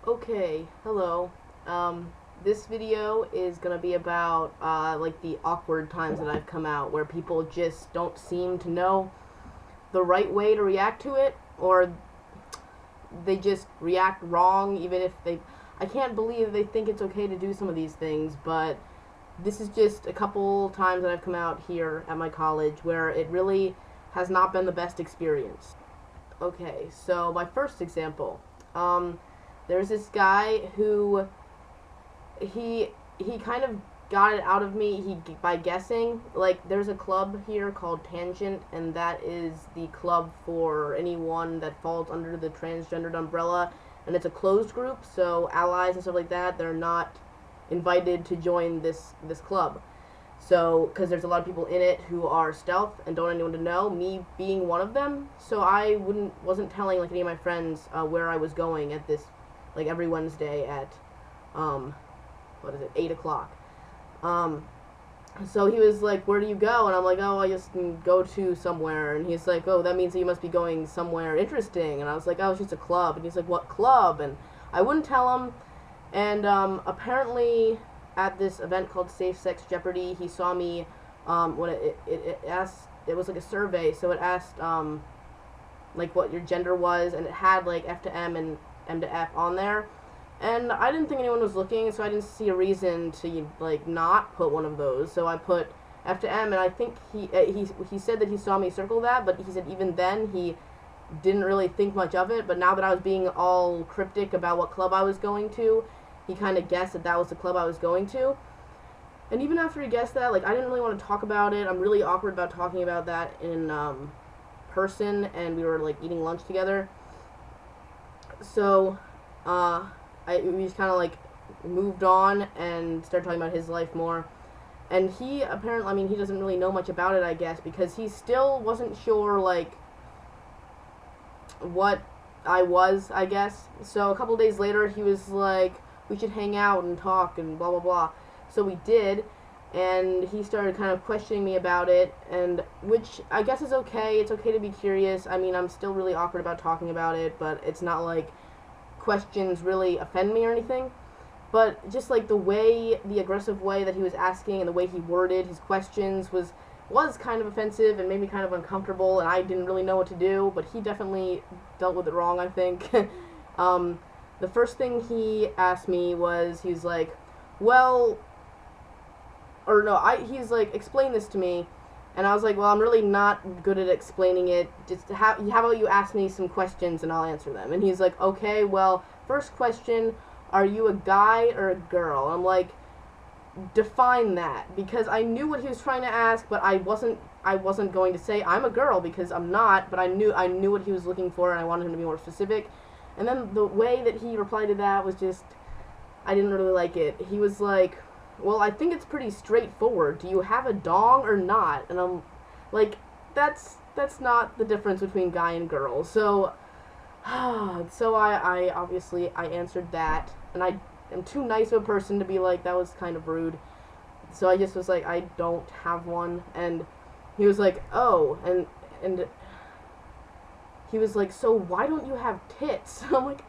Okay, hello. This video is gonna be about like the awkward times that I've come out where people just don't seem to know the right way to react to it, or they just react wrong even if they I can't believe they think it's okay to do some of these things, but this is just a couple times that I've come out here at my college where it really has not been the best experience. Okay, so my first example. There's this guy who he he kind of got it out of me by guessing. Like, there's a club here called Tangent, and that is the club for anyone that falls under the transgendered umbrella, and it's a closed group, so allies and stuff like that, they're not invited to join this club. So, because there's a lot of people in it who are stealth and don't want anyone to know, me being one of them. So I wasn't telling like any of my friends where I was going at this, like every Wednesday at, what is it, 8 o'clock. So he was like, "Where do you go?" And I'm like, "Oh, I just go to somewhere." And he's like, "Oh, that means that you must be going somewhere interesting." And I was like, "Oh, it's just a club." And he's like, "What club?" And I wouldn't tell him. And apparently, at this event called Safe Sex Jeopardy, he saw me when it asked, it was like a survey, so it asked like what your gender was, and it had like F to M and M to F on there. And I didn't think anyone was looking, so I didn't see a reason to like not put one of those. So I put F to M, and I think he said that he saw me circle that, but he said even then he didn't really think much of it. But now that I was being all cryptic about what club I was going to, he kind of guessed that that was the club I was going to. And even after he guessed that, like, I didn't really want to talk about it. I'm really awkward about talking about that in person, and we were like eating lunch together. So we just kind of like moved on and started talking about his life more. And he apparently, I mean, he doesn't really know much about it, I guess, because he still wasn't sure like what I was, I guess. So a couple days later, he was like, "We should hang out and talk and blah blah blah." So we did, and he started kind of questioning me about it, and which I guess is okay. It's okay to be curious. I mean, I'm still really awkward about talking about it, but it's not like questions really offend me or anything. But just like the aggressive way that he was asking and the way he worded his questions was kind of offensive and made me kind of uncomfortable, and I didn't really know what to do, but he definitely dealt with it wrong, I think. The first thing he asked me was, he's like, "Well," or no, he's like, "Explain this to me." And I was like, "Well, I'm really not good at explaining it. Just how about you ask me some questions and I'll answer them?" And he's like, "Okay, well, first question, are you a guy or a girl?" And I'm like, define that, because I knew what he was trying to ask, but I wasn't going to say I'm a girl because I'm not, but I knew what he was looking for, and I wanted him to be more specific. And then the way that he replied to that was just, I didn't really like it. He was like, "Well, I think it's pretty straightforward. Do you have a dong or not?" And I'm like, that's not the difference between guy and girl. So so I obviously I answered that, and I am too nice of a person to be like, that was kind of rude. So I just was like, "I don't have one." And he was like, "Oh," and he was like, "So why don't you have tits?" I'm like,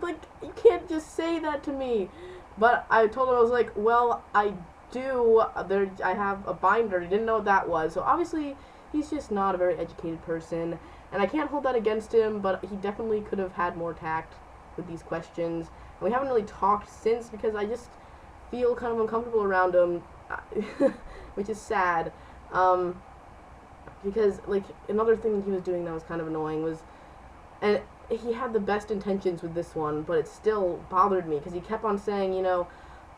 like, you can't just say that to me. But I told him, I was like, "Well, I do. I have a binder." He didn't know what that was. So obviously, he's just not a very educated person, and I can't hold that against him. But he definitely could have had more tact with these questions. And we haven't really talked since because I just feel kind of uncomfortable around him, which is sad. Because like another thing he was doing that was kind of annoying was, and he had the best intentions with this one, but it still bothered me because he kept on saying,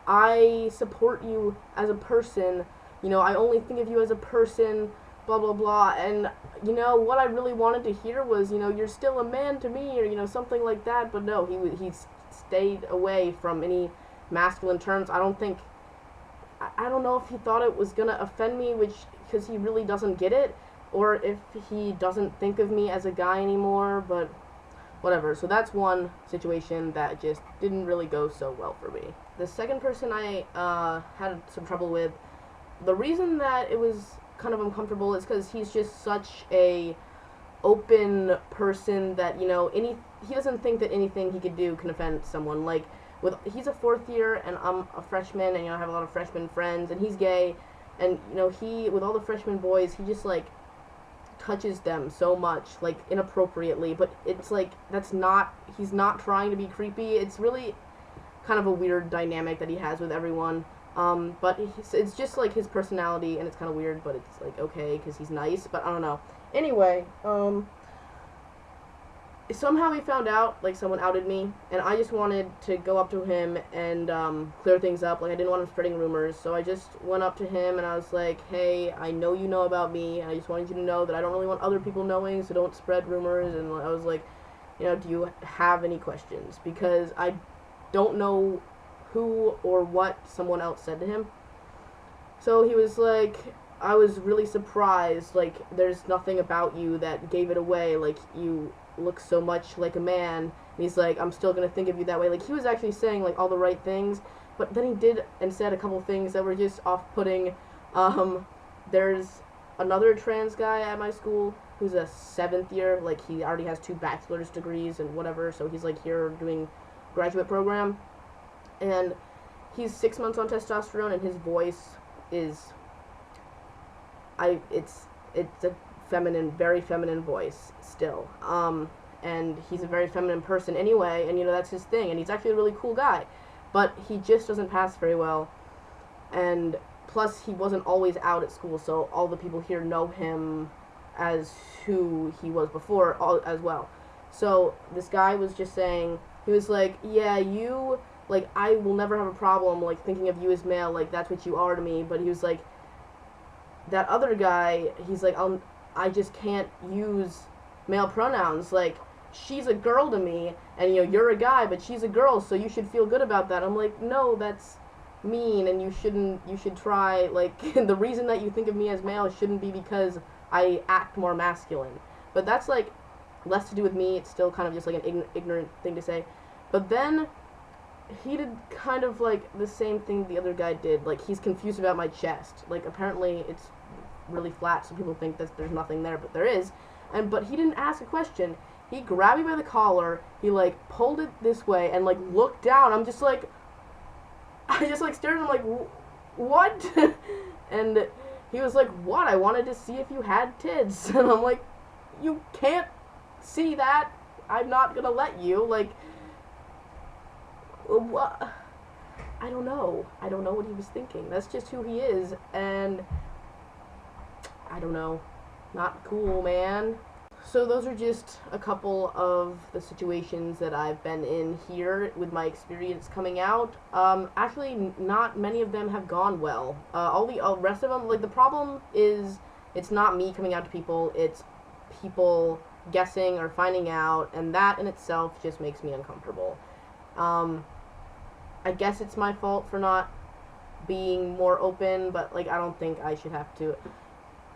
"I support you as a person, I only think of you as a person, blah blah blah." And what I really wanted to hear was, "You're still a man to me," or something like that. But no, he stayed away from any masculine terms. I don't know if he thought it was gonna offend me, which, because he really doesn't get it, or if he doesn't think of me as a guy anymore, but whatever. So that's one situation that just didn't really go so well for me. The second person I had some trouble with, the reason that it was kind of uncomfortable is because he's just such a open person that, he doesn't think that anything he could do can offend someone. Like, he's a 4th year, and I'm a freshman, and, you know, I have a lot of freshman friends, and he's gay, and, you know, with all the freshman boys, he just, like, touches them so much, like, inappropriately, but it's, like, he's not trying to be creepy. It's really kind of a weird dynamic that he has with everyone, but it's just, like, his personality, and it's kind of weird, but it's, like, okay, because he's nice, but I don't know. Anyway, somehow he found out, like, someone outed me, and I just wanted to go up to him and clear things up. Like, I didn't want him spreading rumors, so I just went up to him and I was like, hey, I know you know about me, and I just wanted you to know that I don't really want other people knowing, so don't spread rumors. And I was like, you know, do you have any questions? Because I don't know who or what someone else said to him. So he was like, I was really surprised, like, there's nothing about you that gave it away, like, you look so much like a man. And he's like, I'm still gonna think of you that way. Like, he was actually saying, like, all the right things, but then he did and said a couple things that were just off-putting. There's another trans guy at my school who's a 7th year, like, he already has 2 bachelor's degrees and whatever, so he's, like, here doing graduate program, and he's 6 months on testosterone, and his voice is, it's a feminine, very feminine voice still, and he's a very feminine person anyway, and, you know, that's his thing, and he's actually a really cool guy, but he just doesn't pass very well, and plus he wasn't always out at school, so all the people here know him as who he was before as well. So this guy was just saying, he was like, yeah, you, like, I will never have a problem, like, thinking of you as male, like, that's what you are to me, but he was like, that other guy, he's like, I just can't use male pronouns, like, she's a girl to me, and, you know, you're a guy, but she's a girl, so you should feel good about that. I'm like, no, that's mean, and you should try, like, the reason that you think of me as male shouldn't be because I act more masculine. But that's, like, less to do with me. It's still kind of just, like, an ignorant thing to say. But then he did kind of, like, the same thing the other guy did. Like, he's confused about my chest. Like, apparently it's really flat, so people think that there's nothing there, but there is. But he didn't ask a question. He grabbed me by the collar, he, like, pulled it this way, and, like, looked down. I'm just like, I just, like, stared at him like, what? And he was like, what? I wanted to see if you had tits. And I'm like, you can't see that. I'm not gonna let you. Like, what? I don't know. I don't know what he was thinking. That's just who he is, and I don't know. Not cool, man. So those are just a couple of the situations that I've been in here with my experience coming out. Actually, not many of them have gone well. All the rest of them, like, the problem is it's not me coming out to people, it's people guessing or finding out, and that in itself just makes me uncomfortable. I guess it's my fault for not being more open, but, like, I don't think I should have to.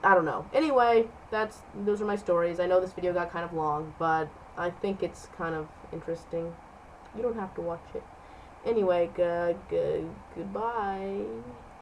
I don't know. Anyway, those are my stories. I know this video got kind of long, but I think it's kind of interesting. You don't have to watch it. Anyway, goodbye.